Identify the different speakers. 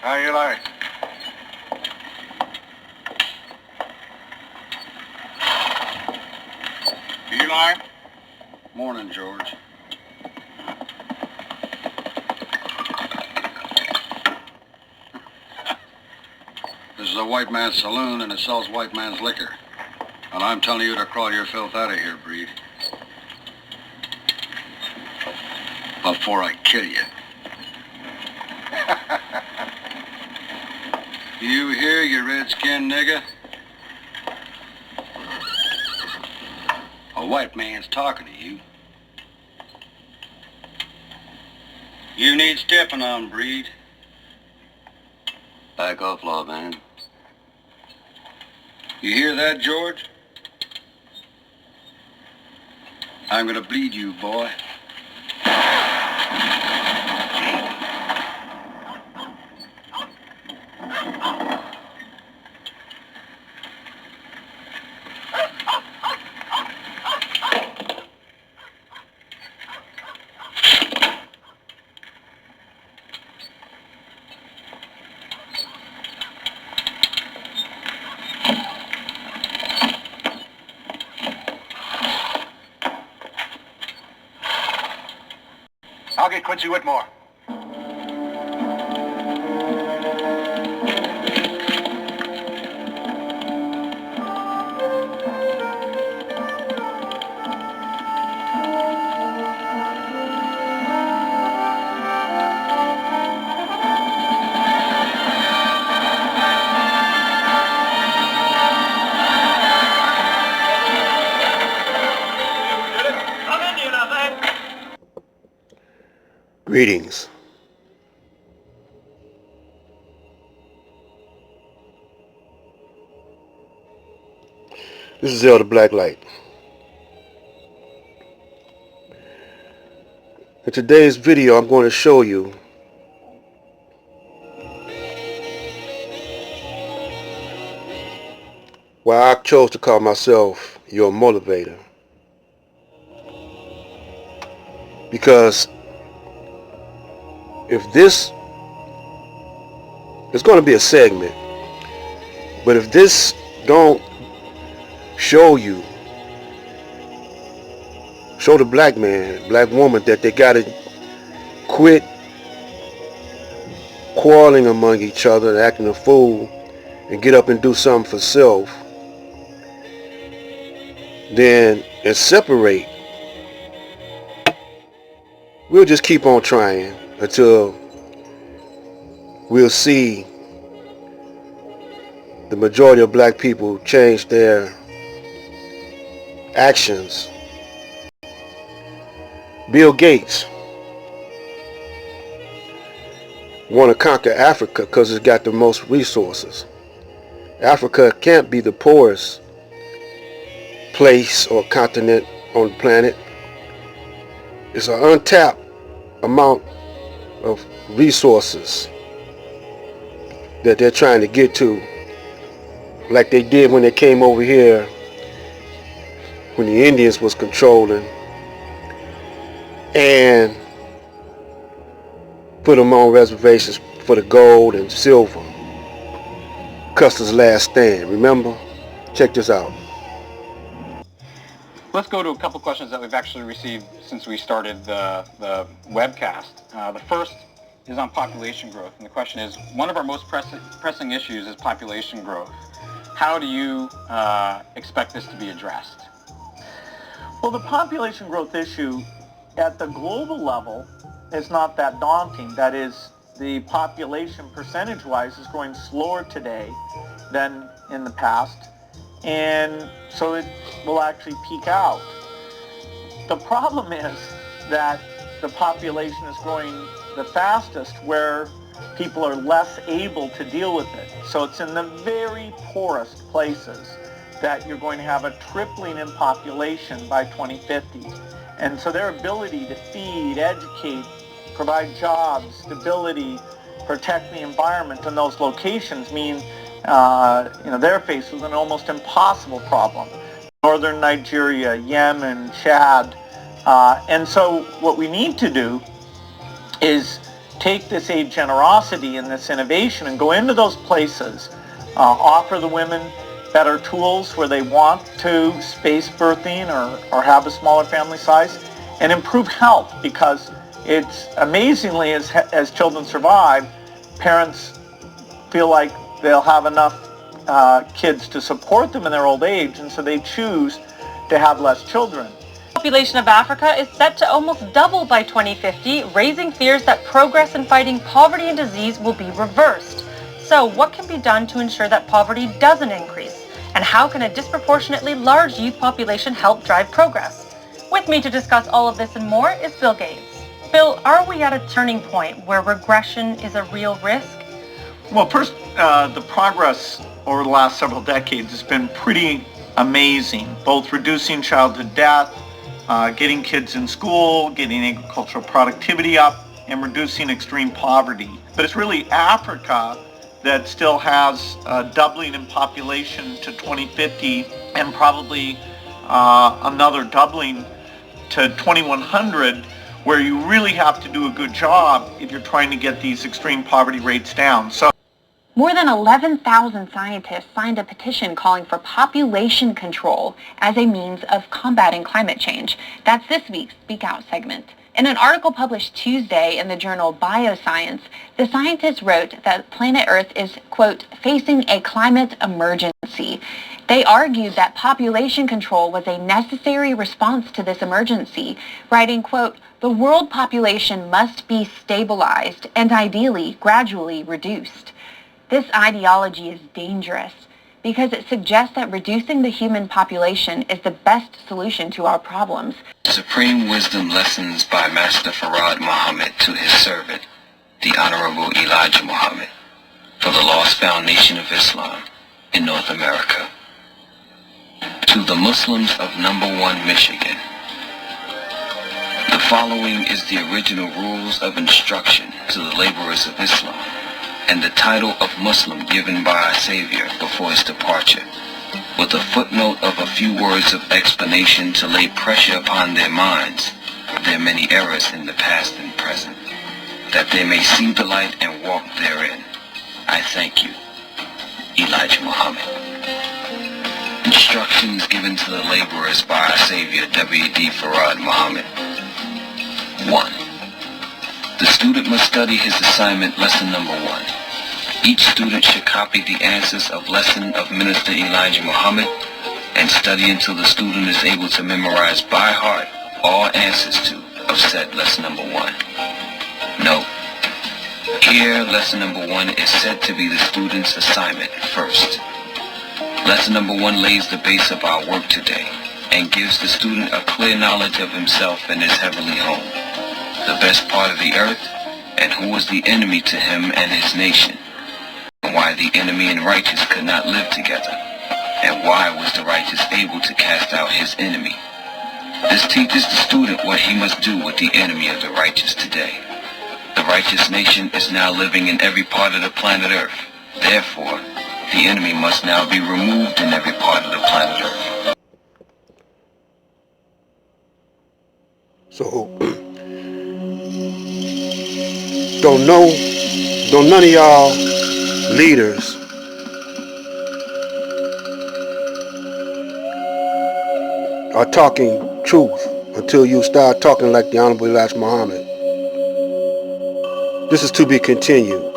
Speaker 1: How you like? Eli?
Speaker 2: Morning, George. This is a white man's saloon and it sells white man's liquor. And I'm telling you to crawl your filth out of here, Breed. Before I kill you. You hear, you red-skinned nigger? A white man's talking to you. You need stepping on, Breed. Back off, lawman. You hear that, George? I'm gonna bleed you, boy.
Speaker 1: I'll get Quincy Whitmore.
Speaker 3: Greetings. This is Elder Blacklight. In today's video, I'm going to show you why I chose to call myself your motivator. Because if this it's going to be a segment, but if this don't show the black man, black woman, that they got to quit quarreling among each other and acting a fool and get up and do something for self, then and separate, we'll just keep on trying until we'll see the majority of black people change their actions. Bill Gates want to conquer Africa because it's got the most resources. Africa can't be the poorest place or continent on the planet. It's an untapped amount of resources that they're trying to get to, like they did when they came over here when the Indians was controlling and put them on reservations for the gold and silver. Custer's last stand, remember? Check this out.
Speaker 4: Let's go to a couple questions that we've actually received since we started the webcast. The first is on population growth, and the question is, one of our most pressing issues is population growth. How do you expect this to be addressed?
Speaker 5: Well, the population growth issue at the global level is not that daunting. That is, the population percentage-wise is growing slower today than in the past, and so it will actually peak out. The problem is that the population is growing the fastest where people are less able to deal with it. So it's in the very poorest places that you're going to have a tripling in population by 2050. And so their ability to feed, educate, provide jobs, stability, protect the environment in those locations mean they're faced with an almost impossible problem. Northern Nigeria, Yemen, Chad. And so what we need to do is take this aid generosity and this innovation and go into those places, offer the women better tools where they want to space birthing or have a smaller family size, and improve health, because it's amazingly, as children survive, parents feel like they'll have enough kids to support them in their old age, and so they choose to have less children.
Speaker 6: The population of Africa is set to almost double by 2050, raising fears that progress in fighting poverty and disease will be reversed. So what can be done to ensure that poverty doesn't increase? And how can a disproportionately large youth population help drive progress? With me to discuss all of this and more is Bill Gates. Bill, are we at a turning point where regression is a real risk?
Speaker 5: Well, first, the progress over the last several decades has been pretty amazing, both reducing childhood death, getting kids in school, getting agricultural productivity up, and reducing extreme poverty. But it's really Africa that still has a doubling in population to 2050, and probably another doubling to 2100, where you really have to do a good job if you're trying to get these extreme poverty rates down. So
Speaker 7: more than 11,000 scientists signed a petition calling for population control as a means of combating climate change. That's this week's Speak Out segment. In an article published Tuesday in the journal Bioscience, the scientists wrote that planet Earth is, quote, facing a climate emergency. They argued that population control was a necessary response to this emergency, writing, quote, the world population must be stabilized and ideally gradually reduced. This ideology is dangerous because it suggests that reducing the human population is the best solution to our problems.
Speaker 8: Supreme Wisdom Lessons by Master Farad Muhammad to his servant, the Honorable Elijah Muhammad, for the Lost Found Nation of Islam in North America. To the Muslims of No. 1 Michigan, the following is the original rules of instruction to the laborers of Islam, and the title of Muslim given by our Savior before his departure, with a footnote of a few words of explanation to lay pressure upon their minds of their many errors in the past and present, that they may see the light and walk therein. I thank you, Elijah Muhammad. Instructions given to the laborers by our Savior W.D. Farad Muhammad. 1. The student must study his assignment lesson number 1. Each student should copy the answers of lesson of Minister Elijah Muhammad and study until the student is able to memorize by heart all answers to of said lesson number 1. Note: here lesson number 1 is said to be the student's assignment first. Lesson number 1 lays the base of our work today and gives the student a clear knowledge of himself and his heavenly home, the best part of the earth, and who was the enemy to him and his nation, and why the enemy and righteous could not live together, and why was the righteous able to cast out his enemy. This teaches the student what he must do with the enemy of the righteous today. The righteous nation is now living in every part of the planet Earth. Therefore, the enemy must now be removed in every part of the planet Earth.
Speaker 3: So, don't none of y'all leaders are talking truth until you start talking like the Honorable Elijah Muhammad. This is to be continued.